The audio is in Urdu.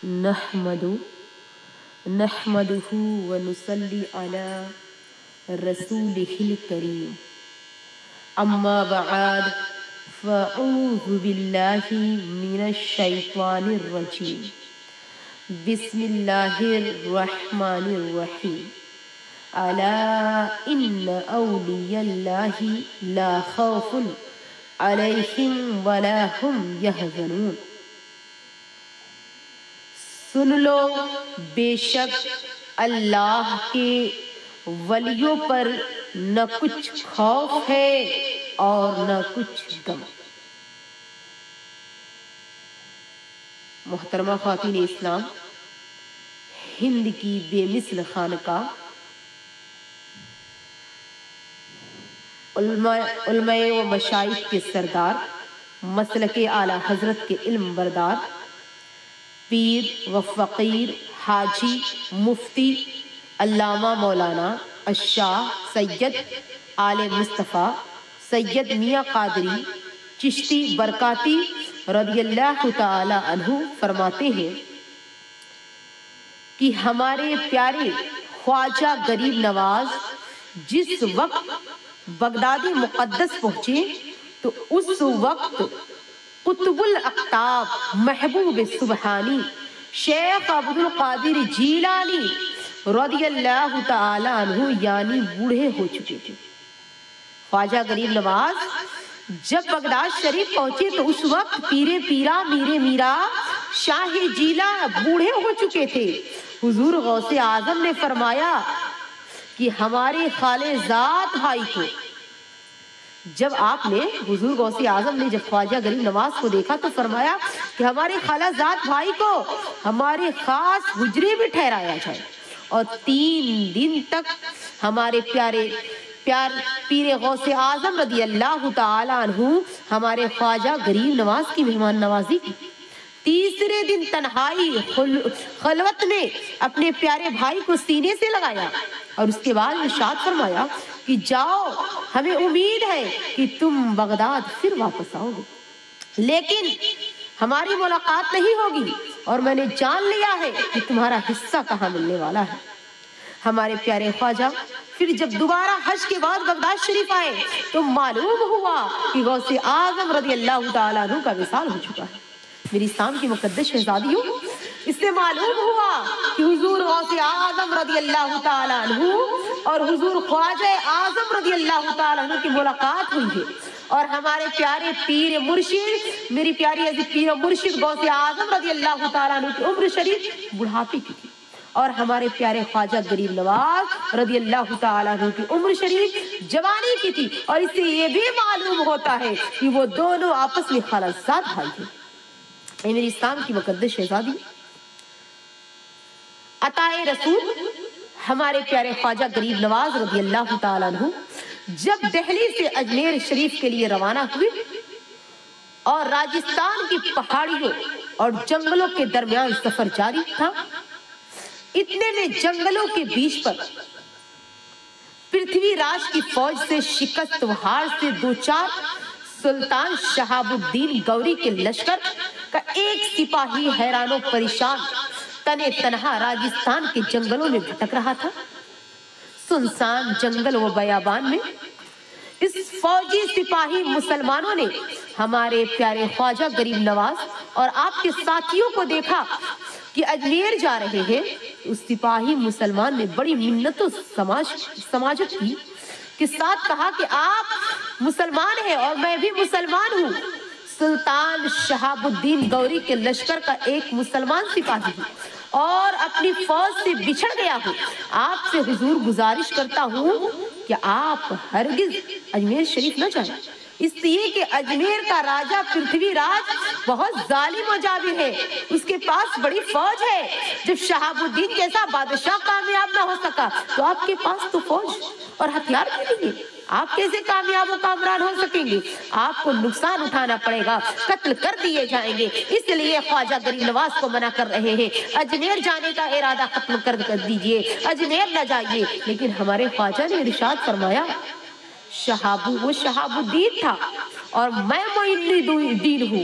نحمدہ ونصلی علی رسولہ الکریم اما بعد فاعوذ باللہ من الشیطان الرجیم بسم اللہ الرحمن الرحیم الا ان اولیاء اللہ لا خوف علیہم ولا هم یحزنون۔ سن لو بے شک اللہ کے ولیوں پر نہ کچھ خوف ہے اور نہ کچھ غم۔ محترمہ خواتین اسلام، ہند کی بے مثل خانقاہ علماء و مشائخ کے سردار، مسلک اعلیٰ حضرت کے علم بردار، پیر و فقیر، حاجی، مفتی، علامہ مولانا الشاہ سید آل مصطفیٰ سید میاں قادری چشتی برکاتی رضی اللہ تعالی عنہ فرماتے ہیں کہ ہمارے پیارے خواجہ غریب نواز جس وقت بغداد مقدس پہنچے تو اس وقت قطب الاقطاب محبوب سبحانی شیخ عبد القادر جیلانی رضی اللہ تعالی عنہ یعنی بوڑھے ہو چکے تھے۔ خواجہ غریب نواز جب بغداد شریف پہنچے تو اس وقت پیرے پیرا میرے میرا شاہ جیلا بوڑھے ہو چکے تھے۔ حضور غوث اعظم نے فرمایا کہ ہمارے خالے ذات بھائی کو، جب آپ نے حضور غوث اعظم نے جب خواجہ غریب نواز کو دیکھا تو فرمایا کہ ہمارے خالہ ذات بھائی کو ہمارے خاص حجرے میں ٹھہرایا جائے اور 3 دن تک ہمارے پیر غوث اعظم رضی اللہ تعالی عنہ ہمارے خواجہ غریب نواز کی مہمان نوازی کی۔ تیسرے دن تنہائی خلوت میں اپنے پیارے بھائی کو سینے سے لگایا اور اس کے بعد ارشاد فرمایا کہ جاؤ، ہمیں امید ہے کہ تم بغداد پھر واپس آؤ گے، لیکن ہماری ملاقات نہیں ہوگی اور میں نے جان لیا ہے کہ تمہارا حصہ کہاں ملنے والا ہے۔ ہمارے پیارے خواجہ پھر جب دوبارہ حج کے بعد بغداد شریف آئے تو معلوم ہوا کہ غوث اعظم رضی اللہ تعالیٰ عنہ کا وصال ہو چکا ہے۔ میری اسلام کی مقدس شہزادیوں، اس سے معلوم ہوا کہ حضور غوث اعظم رضی اللہ تعالیٰ عنہ اور حضور خواجہ اعظم رضی اللہ تعالیٰ عنہ کی ملاقات ہوئی ہے اور ہمارے پیارے پیر مرشد، میری پیاری عزیز پیر مرشد غوث اعظم رضی اللہ تعالیٰ عنہ کی عمر شریف بڑھاپے کی تھی اور ہمارے پیارے خواجہ غریب نواز رضی اللہ تعالیٰ عنہ کی عمر شریف جوانی کی تھی، اور اس سے یہ بھی معلوم ہوتا ہے کہ وہ دونوں آپس میں خالہ زاد بھائی تھے۔ اے میری اسلام کی مقدس شہزادی، عطا رسول ہمارے پیارے خواجہ غریب نواز رضی اللہ تعالیٰ عنہ جب دہلی سے اجمیر شریف کے لیے روانہ ہوئے اور راجستھان کی پہاڑیوں اور جنگلوں کے درمیان سفر جاری تھا، اتنے میں جنگلوں کے بیچ پر پرتھوی راج کی فوج سے شکست و ہار سے دوچار سلطان شہاب الدین غوری کے لشکر کا ایک سپاہی حیران و پریشان تنے تنہا راجستھان کے جنگلوں میں بھٹک رہا تھا۔ سنسان جنگل و بیابان میں اس فوجی سپاہی مسلمانوں نے ہمارے پیارے خواجہ غریب نواز اور آپ کے ساتھیوں کو دیکھا کہ اجمیر جا رہے ہیں۔ اس سپاہی مسلمان نے بڑی منت و سماجت کی کے ساتھ کہا کہ آپ مسلمان ہیں اور میں بھی مسلمان ہوں، سلطان شہاب الدین غوری کے لشکر کا ایک مسلمان سپاہی ہوں اور اپنی فوج سے بچھڑ گیا ہوں۔ آپ سے حضور گزارش کرتا ہوں کہ آپ ہرگز اجمیر شریف نہ جائیں، اس لیے کہ اجمیر کا راجہ پرتھوی راج بہت ظالم و جابر ہے، اس کے پاس بڑی فوج ہے۔ جب شہاب الدین جیسا بادشاہ کامیاب نہ ہو سکا تو آپ کے پاس تو فوج اور ہتھیار بھی نہیں ہے، آپ کیسے کامیاب و کامران ہو سکیں گے؟ آپ کو نقصان اٹھانا پڑے گا، قتل کر دیے جائیں گے، اس لیے خواجہ غریب نواز کو منع کر رہے ہیں، اجمیر جانے کا ارادہ ختم کر دیجئے، اجمیر نہ جائیے۔ لیکن ہمارے خواجہ نے ارشاد فرمایا، وہ شہاب الدین تھا اور میں معین الدین ہوں،